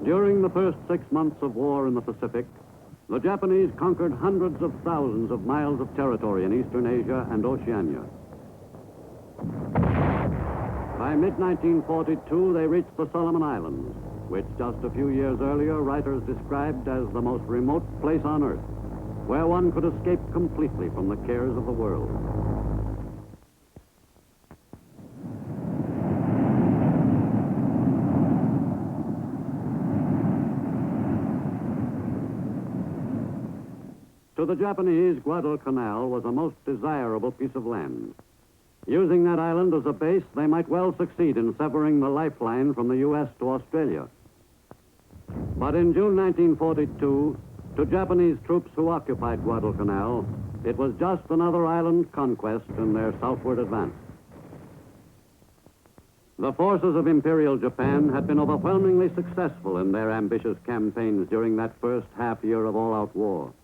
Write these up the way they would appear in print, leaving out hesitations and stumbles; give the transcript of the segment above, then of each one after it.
During the first 6 months of war in the Pacific, the Japanese conquered hundreds of thousands of miles of territory in Eastern Asia and Oceania. By mid-1942, they reached the Solomon Islands, which just a few years earlier writers described as the most remote place on Earth, where one could escape completely from the cares of the world. To the Japanese, Guadalcanal was a most desirable piece of land. Using that island as a base, they might well succeed in severing the lifeline from the U.S. to Australia. But in June 1942, to Japanese troops who occupied Guadalcanal, it was just another island conquest in their southward advance. The forces of Imperial Japan had been overwhelmingly successful in their ambitious campaigns during that first half year of all-out war.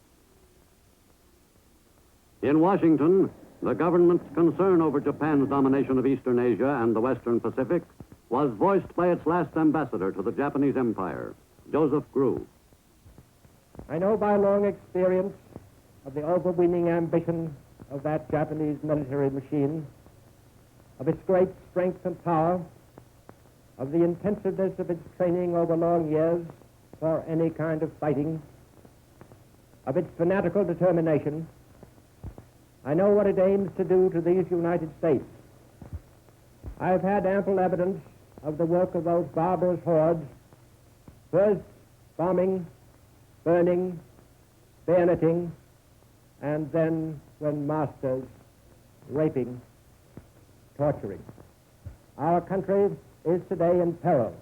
In Washington, the government's concern over Japan's domination of Eastern Asia and the Western Pacific was voiced by its last ambassador to the Japanese Empire, Joseph Grew. I know by long experience of the overweening ambition of that Japanese military machine, of its great strength and power, of the intensiveness of its training over long years for any kind of fighting, of its fanatical determination. I know what it aims to do to these United States. I have had ample evidence of the work of those barbarous hordes, first bombing, burning, bayoneting, and then, when masters, raping, torturing. Our country is today in peril.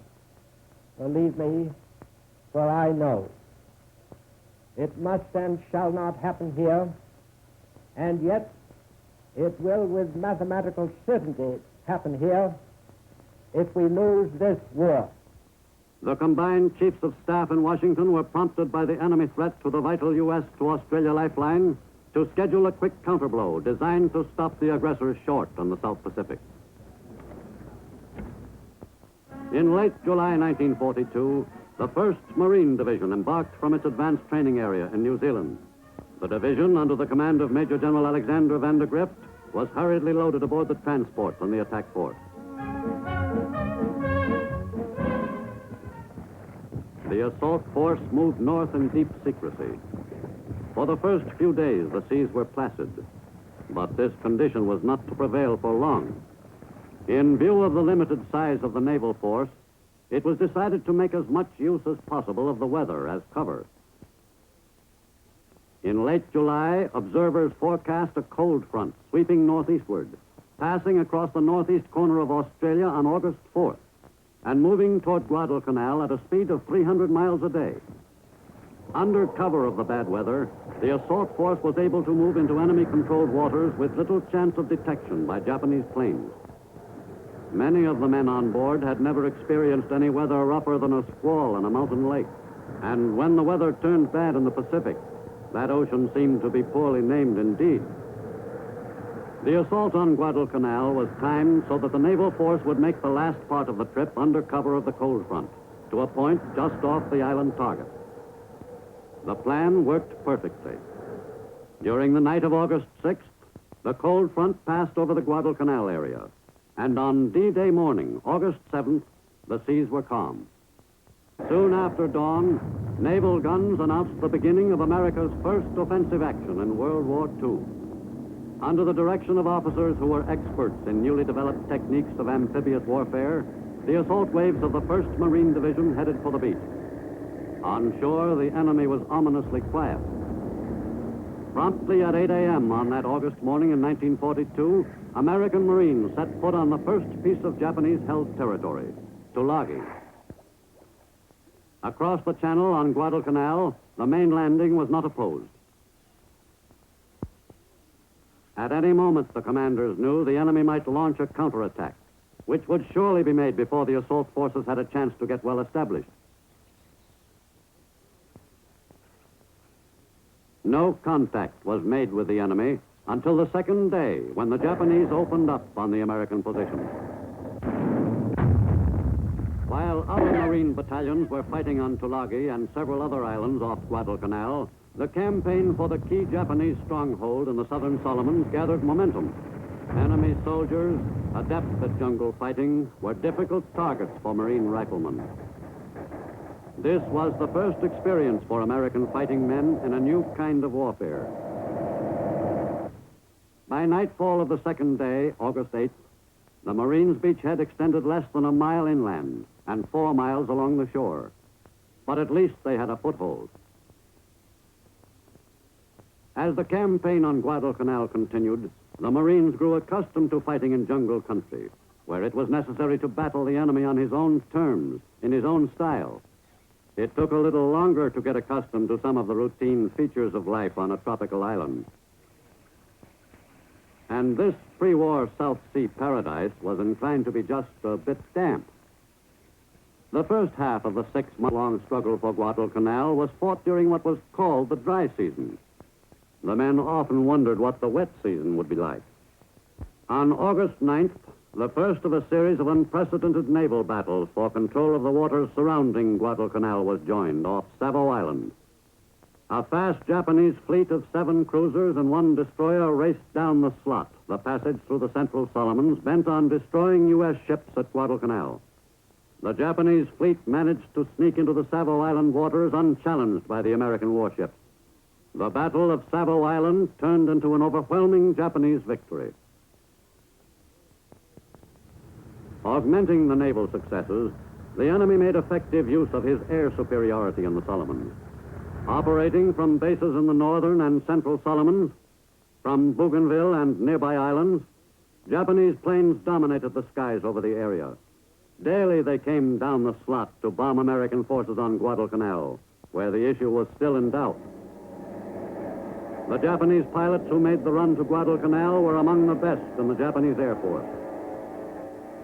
Believe me, for I know. It must and shall not happen here, and yet it will with mathematical certainty happen here if we lose this war. The combined chiefs of staff in Washington were prompted by the enemy threat to the vital U.S. to Australia lifeline to schedule a quick counterblow designed to stop the aggressors short on the South Pacific. In late July 1942, the 1st Marine Division embarked from its advanced training area in New Zealand. The division, under the command of Major General Alexander van der Grift, was hurriedly loaded aboard the transports on the attack force. The assault force moved north in deep secrecy. For the first few days, the seas were placid, but this condition was not to prevail for long. In view of the limited size of the naval force, it was decided to make as much use as possible of the weather as cover. In late July, observers forecast a cold front sweeping northeastward, passing across the northeast corner of Australia on August 4th, and moving toward Guadalcanal at a speed of 300 miles a day. Under cover of the bad weather, the assault force was able to move into enemy-controlled waters with little chance of detection by Japanese planes. Many of the men on board had never experienced any weather rougher than a squall on a mountain lake, and when the weather turned bad in the Pacific, that ocean seemed to be poorly named indeed. The assault on Guadalcanal was timed so that the naval force would make the last part of the trip under cover of the cold front, to a point just off the island target. The plan worked perfectly. During the night of August 6th, the cold front passed over the Guadalcanal area, and on D-Day morning, August 7th, the seas were calm. Soon after dawn, naval guns announced the beginning of America's first offensive action in World War II. Under the direction of officers who were experts in newly developed techniques of amphibious warfare, the assault waves of the 1st Marine Division headed for the beach. On shore, the enemy was ominously quiet. Promptly at 8 a.m. on that August morning in 1942, American Marines set foot on the first piece of Japanese-held territory, Tulagi. Across the channel on Guadalcanal, the main landing was not opposed. At any moment, the commanders knew the enemy might launch a counterattack, which would surely be made before the assault forces had a chance to get well established. No contact was made with the enemy until the second day, when the Japanese opened up on the American position. While While other Marine battalions were fighting on Tulagi and several other islands off Guadalcanal, the campaign for the key Japanese stronghold in the southern Solomons gathered momentum. Enemy soldiers, adept at jungle fighting, were difficult targets for Marine riflemen. This was the first experience for American fighting men in a new kind of warfare. By nightfall of the second day, August 8th, the Marines' beachhead extended less than a mile inland and 4 miles along the shore. But at least they had a foothold. As the campaign on Guadalcanal continued, the Marines grew accustomed to fighting in jungle country, where it was necessary to battle the enemy on his own terms, in his own style. It took a little longer to get accustomed to some of the routine features of life on a tropical island. And this pre-war South Sea paradise was inclined to be just a bit damp. The first half of the 6-month-long struggle for Guadalcanal was fought during what was called the dry season. The men often wondered what the wet season would be like. On August 9th, the first of a series of unprecedented naval battles for control of the waters surrounding Guadalcanal was joined off Savo Island. A fast Japanese fleet of 7 cruisers and 1 destroyer raced down the slot, the passage through the central Solomons, bent on destroying U.S. ships at Guadalcanal. The Japanese fleet managed to sneak into the Savo Island waters unchallenged by the American warships. The Battle of Savo Island turned into an overwhelming Japanese victory. Augmenting the naval successes, the enemy made effective use of his air superiority in the Solomons. Operating from bases in the northern and central Solomons, from Bougainville and nearby islands, Japanese planes dominated the skies over the area. Daily they came down the slot to bomb American forces on Guadalcanal, where the issue was still in doubt. The Japanese pilots who made the run to Guadalcanal were among the best in the Japanese Air Force.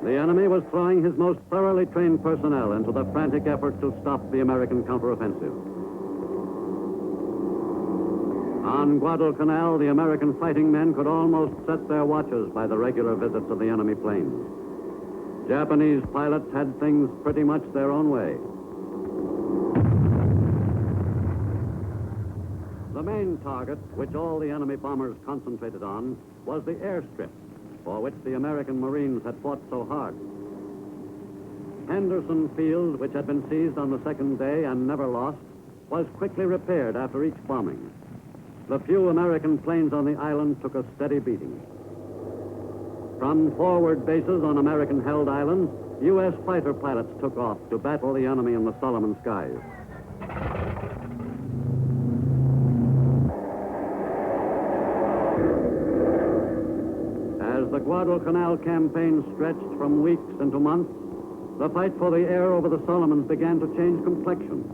The enemy was throwing his most thoroughly trained personnel into the frantic effort to stop the American counteroffensive. On Guadalcanal, the American fighting men could almost set their watches by the regular visits of the enemy planes. Japanese pilots had things pretty much their own way. The main target, which all the enemy bombers concentrated on, was the airstrip, for which the American Marines had fought so hard. Henderson Field, which had been seized on the second day and never lost, was quickly repaired after each bombing. The few American planes on the island took a steady beating. From forward bases on American-held islands, U.S. fighter pilots took off to battle the enemy in the Solomon skies. As the Guadalcanal campaign stretched from weeks into months, the fight for the air over the Solomons began to change complexion.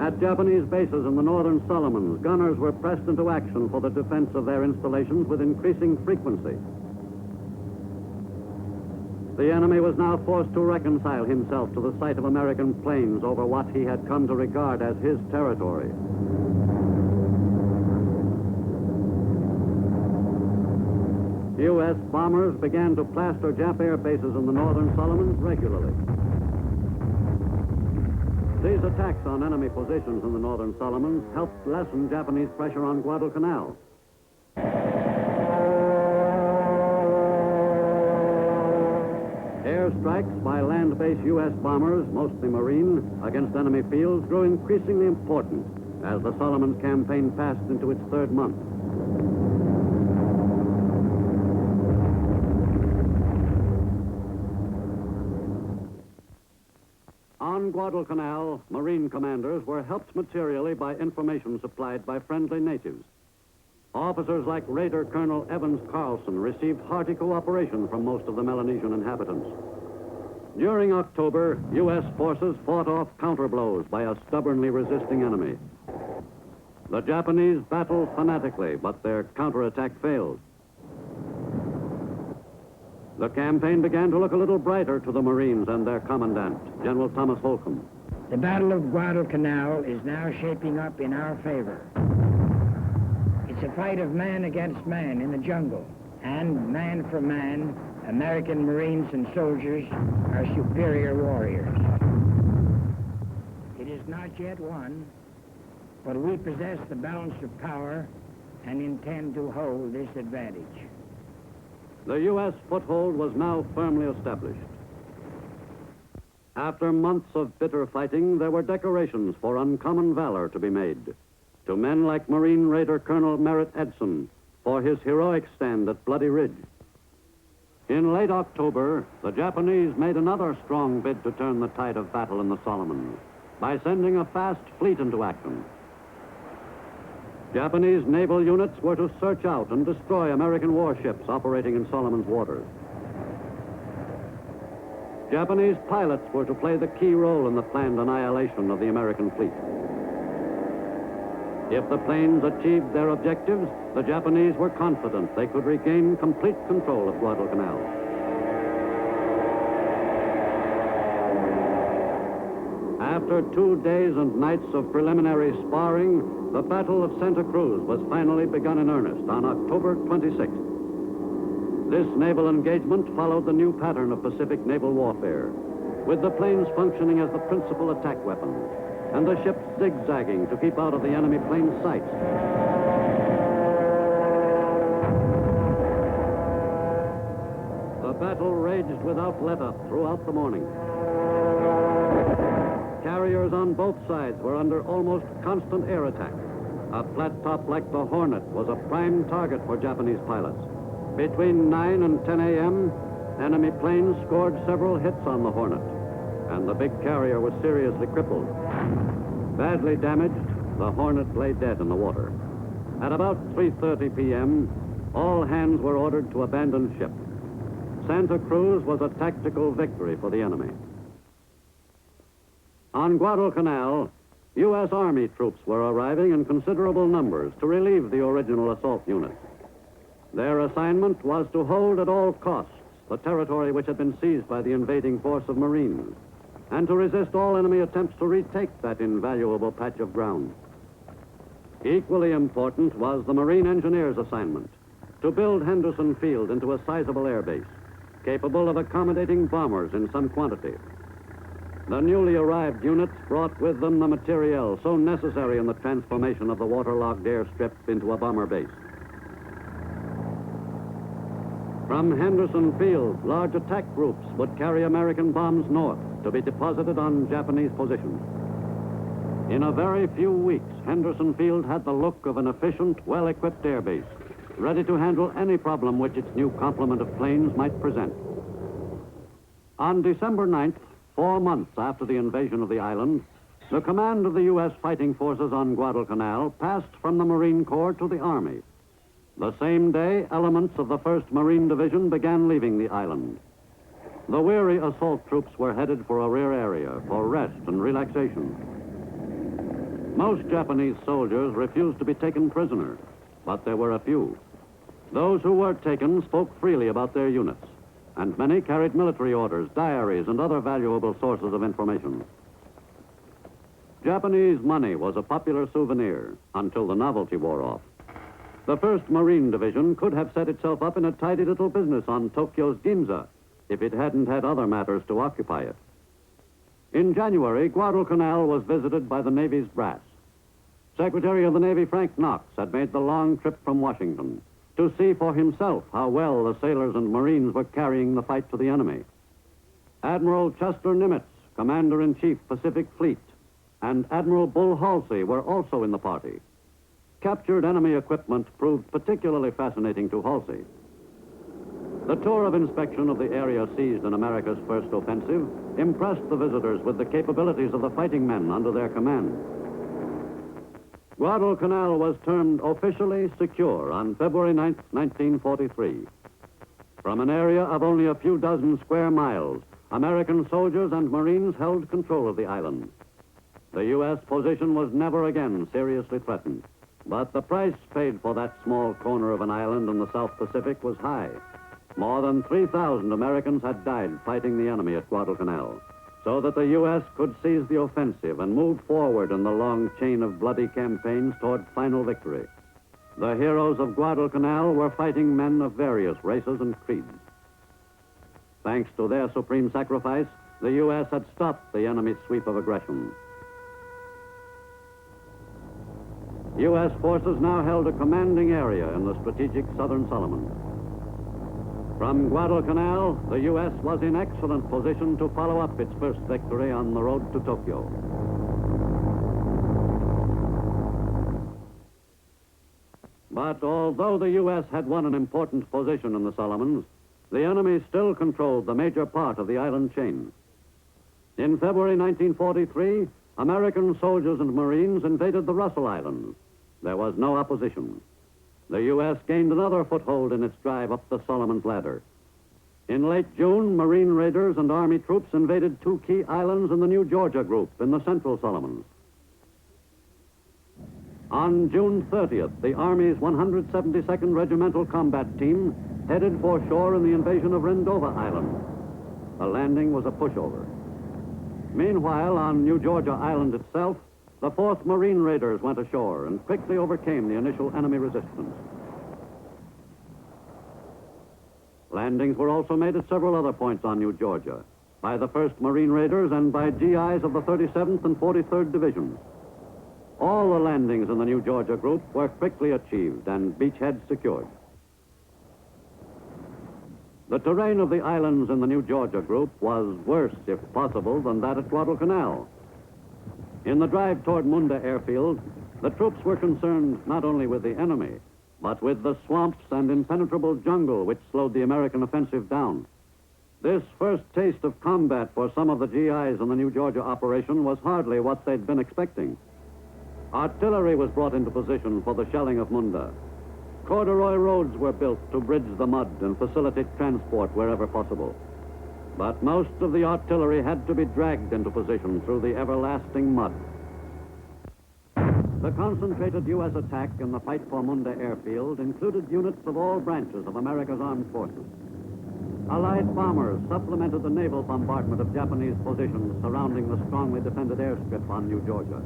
At Japanese bases in the northern Solomons, gunners were pressed into action for the defense of their installations with increasing frequency. The enemy was now forced to reconcile himself to the sight of American planes over what he had come to regard as his territory. U.S. bombers began to plaster Jap air bases in the northern Solomons regularly. These attacks on enemy positions in the northern Solomons helped lessen Japanese pressure on Guadalcanal. Airstrikes by land-based U.S. bombers, mostly Marine, against enemy fields grew increasingly important as the Solomons campaign passed into its 3rd month. On Guadalcanal, Marine commanders were helped materially by information supplied by friendly natives. Officers like Raider Colonel Evans Carlson received hearty cooperation from most of the Melanesian inhabitants. During October, U.S. forces fought off counterblows by a stubbornly resisting enemy. The Japanese battled fanatically, but their counterattack failed. The campaign began to look a little brighter to the Marines and their commandant, General Thomas Holcomb. The Battle of Guadalcanal is now shaping up in our favor. It's a fight of man against man in the jungle, and man for man American Marines and soldiers are superior warriors. It is not yet won, but we possess the balance of power and intend to hold this advantage. The U.S. foothold was now firmly established. After months of bitter fighting, there were decorations for uncommon valor to be made to men like Marine Raider Colonel Merritt Edson for his heroic stand at Bloody Ridge. In late October, the Japanese made another strong bid to turn the tide of battle in the Solomons by sending a fast fleet into action. Japanese naval units were to search out and destroy American warships operating in Solomon's waters. Japanese pilots were to play the key role in the planned annihilation of the American fleet. If the planes achieved their objectives, the Japanese were confident they could regain complete control of Guadalcanal. After 2 days and nights of preliminary sparring, the Battle of Santa Cruz was finally begun in earnest on October 26th. This naval engagement followed the new pattern of Pacific naval warfare, with the planes functioning as the principal attack weapon and the ships zigzagging to keep out of the enemy plane's sights. The battle raged without let-up throughout the morning. Carriers on both sides were under almost constant air attack. A flat top like the Hornet was a prime target for Japanese pilots. Between 9 and 10 a.m., enemy planes scored several hits on the Hornet, and the big carrier was seriously crippled. Badly damaged, the Hornet lay dead in the water. At about 3:30 p.m., all hands were ordered to abandon ship. Santa Cruz was a tactical victory for the enemy. On Guadalcanal, U.S. Army troops were arriving in considerable numbers to relieve the original assault units. Their assignment was to hold at all costs the territory which had been seized by the invading force of Marines, and to resist all enemy attempts to retake that invaluable patch of ground. Equally important was the Marine Engineers' assignment to build Henderson Field into a sizable air base, capable of accommodating bombers in some quantity. The newly arrived units brought with them the materiel so necessary in the transformation of the waterlogged airstrip into a bomber base. From Henderson Field, large attack groups would carry American bombs north to be deposited on Japanese positions. In a very few weeks, Henderson Field had the look of an efficient, well-equipped airbase, ready to handle any problem which its new complement of planes might present. On December 9th, 4 months after the invasion of the island, the command of the U.S. fighting forces on Guadalcanal passed from the Marine Corps to the Army. The same day, elements of the 1st Marine Division began leaving the island. The weary assault troops were headed for a rear area for rest and relaxation. Most Japanese soldiers refused to be taken prisoner, but there were a few. Those who were taken spoke freely about their units, and many carried military orders, diaries, and other valuable sources of information. Japanese money was a popular souvenir until the novelty wore off. The 1st Marine Division could have set itself up in a tidy little business on Tokyo's Ginza if it hadn't had other matters to occupy it. In January, Guadalcanal was visited by the Navy's brass. Secretary of the Navy Frank Knox had made the long trip from Washington to see for himself how well the sailors and Marines were carrying the fight to the enemy. Admiral Chester Nimitz, Commander-in-Chief Pacific Fleet, and Admiral Bull Halsey were also in the party. Captured enemy equipment proved particularly fascinating to Halsey. The tour of inspection of the area seized in America's first offensive impressed the visitors with the capabilities of the fighting men under their command. Guadalcanal was termed officially secure on February 9, 1943. From an area of only a few dozen square miles, American soldiers and Marines held control of the island. The U.S. position was never again seriously threatened. But the price paid for that small corner of an island in the South Pacific was high. More than 3,000 Americans had died fighting the enemy at Guadalcanal, so that the U.S. could seize the offensive and move forward in the long chain of bloody campaigns toward final victory. The heroes of Guadalcanal were fighting men of various races and creeds. Thanks to their supreme sacrifice, the U.S. had stopped the enemy's sweep of aggression. U.S. forces now held a commanding area in the strategic southern Solomons. From Guadalcanal, the U.S. was in excellent position to follow up its first victory on the road to Tokyo. But although the U.S. had won an important position in the Solomons, the enemy still controlled the major part of the island chain. In February 1943, American soldiers and Marines invaded the Russell Islands. There was no opposition. The U.S. gained another foothold in its drive up the Solomons ladder. In late June, Marine raiders and Army troops invaded two key islands in the New Georgia group in the Central Solomons. On June 30th, the Army's 172nd Regimental Combat Team headed for shore in the invasion of Rendova Island. The landing was a pushover. Meanwhile, on New Georgia Island itself, the 4th Marine Raiders went ashore and quickly overcame the initial enemy resistance. Landings were also made at several other points on New Georgia, by the 1st Marine Raiders and by GIs of the 37th and 43rd Divisions. All the landings in the New Georgia group were quickly achieved and beachheads secured. The terrain of the islands in the New Georgia group was worse, if possible, than that at Guadalcanal. In the drive toward Munda Airfield, the troops were concerned not only with the enemy, but with the swamps and impenetrable jungle which slowed the American offensive down. This first taste of combat for some of the GIs in the New Georgia operation was hardly what they'd been expecting. Artillery was brought into position for the shelling of Munda. Corduroy roads were built to bridge the mud and facilitate transport wherever possible. But most of the artillery had to be dragged into position through the everlasting mud. The concentrated U.S. attack in the fight for Munda Airfield included units of all branches of America's armed forces. Allied bombers supplemented the naval bombardment of Japanese positions surrounding the strongly defended airstrip on New Georgia.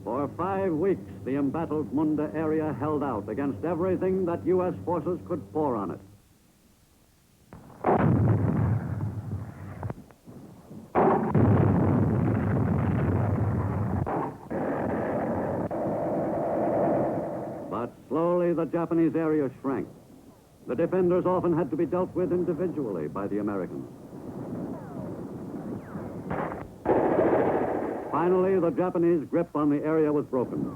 For 5 weeks, the embattled Munda area held out against everything that U.S. forces could pour on it. But slowly the Japanese area shrank. The defenders often had to be dealt with individually by the Americans. Finally, the Japanese grip on the area was broken.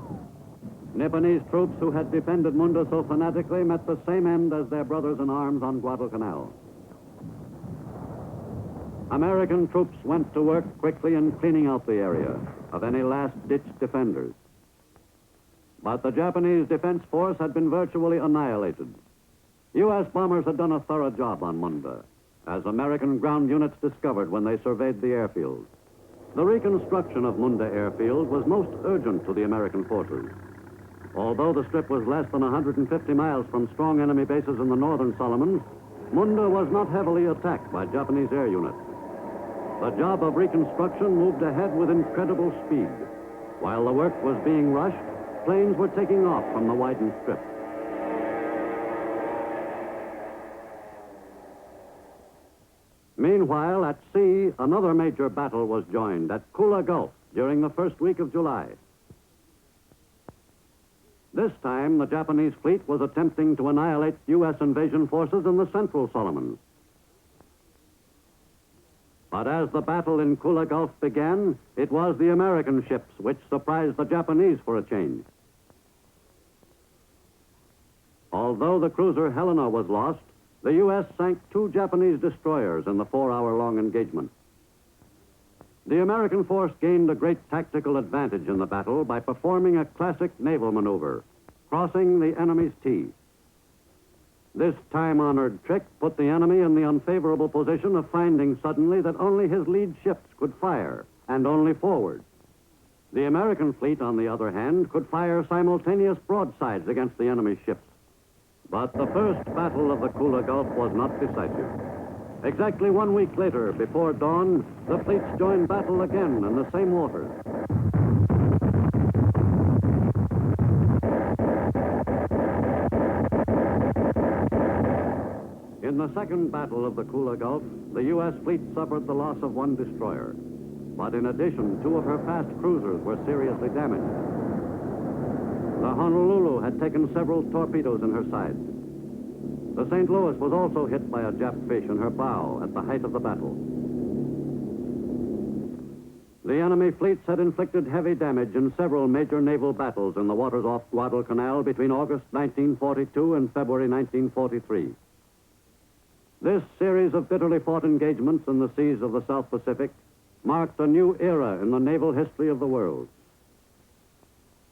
Nipponese troops who had defended Munda so fanatically met the same end as their brothers in arms on Guadalcanal. American troops went to work quickly in cleaning out the area of any last-ditch defenders. But the Japanese defense force had been virtually annihilated. U.S. bombers had done a thorough job on Munda, as American ground units discovered when they surveyed the airfield. The reconstruction of Munda Airfield was most urgent to the American forces. Although the strip was less than 150 miles from strong enemy bases in the northern Solomons, Munda was not heavily attacked by Japanese air units. The job of reconstruction moved ahead with incredible speed. While the work was being rushed, planes were taking off from the widened strip. Meanwhile, at sea, another major battle was joined at Kula Gulf during the first week of July. This time, the Japanese fleet was attempting to annihilate U.S. invasion forces in the Central Solomons. But as the battle in Kula Gulf began, it was the American ships which surprised the Japanese for a change. Although the cruiser Helena was lost, the U.S. sank 2 Japanese destroyers in the 4-hour-long engagement. The American force gained a great tactical advantage in the battle by performing a classic naval maneuver, crossing the enemy's T. This time-honored trick put the enemy in the unfavorable position of finding suddenly that only his lead ships could fire, and only forward. The American fleet, on the other hand, could fire simultaneous broadsides against the enemy's ships. But the first battle of the Kula Gulf was not decisive. Exactly 1 week later, before dawn, the fleets joined battle again in the same waters. In the second battle of the Kula Gulf, the U.S. fleet suffered the loss of one destroyer. But in addition, 2 of her fast cruisers were seriously damaged. The Honolulu had taken several torpedoes in her sides. The St. Louis was also hit by a Jap fish in her bow at the height of the battle. The enemy fleets had inflicted heavy damage in several major naval battles in the waters off Guadalcanal between August 1942 and February 1943. This series of bitterly fought engagements in the seas of the South Pacific marked a new era in the naval history of the world.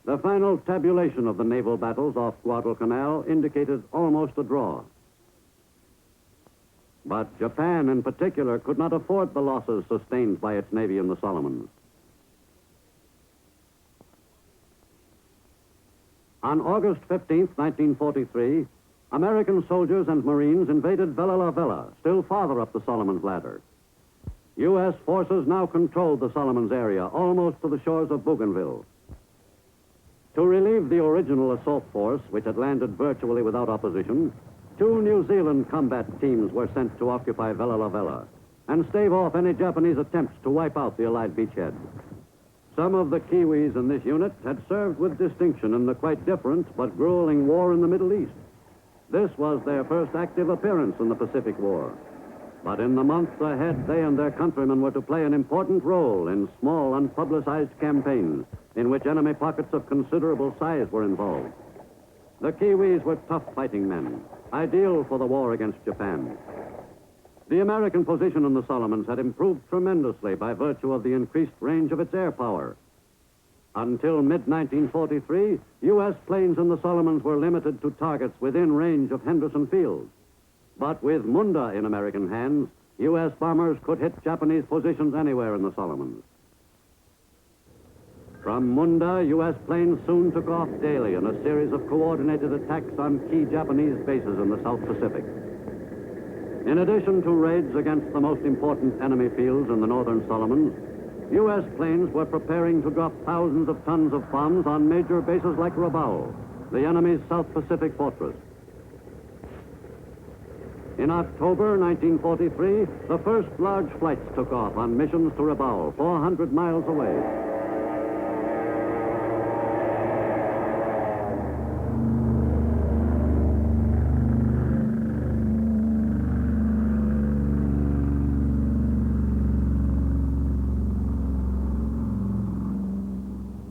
The final tabulation of the naval battles off Guadalcanal indicated almost a draw. But Japan, in particular, could not afford the losses sustained by its navy in the Solomons. On August 15, 1943, American soldiers and Marines invaded Vella La Vella, still farther up the Solomons ladder. U.S. forces now controlled the Solomons area, almost to the shores of Bougainville. To relieve the original assault force, which had landed virtually without opposition, 2 New Zealand combat teams were sent to occupy Vella La Vella and stave off any Japanese attempts to wipe out the Allied beachhead. Some of the Kiwis in this unit had served with distinction in the quite different but grueling war in the Middle East. This was their first active appearance in the Pacific War. But in the months ahead, they and their countrymen were to play an important role in small, unpublicized campaigns in which enemy pockets of considerable size were involved. The Kiwis were tough fighting men, ideal for the war against Japan. The American position in the Solomons had improved tremendously by virtue of the increased range of its air power. Until mid-1943, U.S. planes in the Solomons were limited to targets within range of Henderson Field. But with Munda in American hands, U.S. bombers could hit Japanese positions anywhere in the Solomons. From Munda, U.S. planes soon took off daily in a series of coordinated attacks on key Japanese bases in the South Pacific. In addition to raids against the most important enemy fields in the northern Solomons, U.S. planes were preparing to drop thousands of tons of bombs on major bases like Rabaul, the enemy's South Pacific fortress. In October 1943, the first large flights took off on missions to Rabaul, 400 miles away.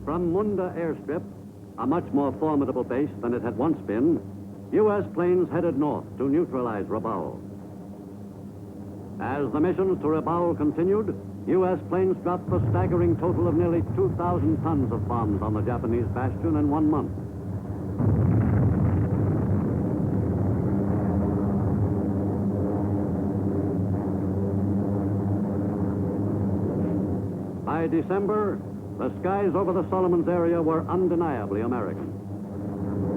From Munda airstrip, a much more formidable base than it had once been, U.S. planes headed north to neutralize Rabaul. As the missions to Rabaul continued, U.S. planes dropped a staggering total of nearly 2,000 tons of bombs on the Japanese bastion in 1 month. By December, the skies over the Solomons area were undeniably American.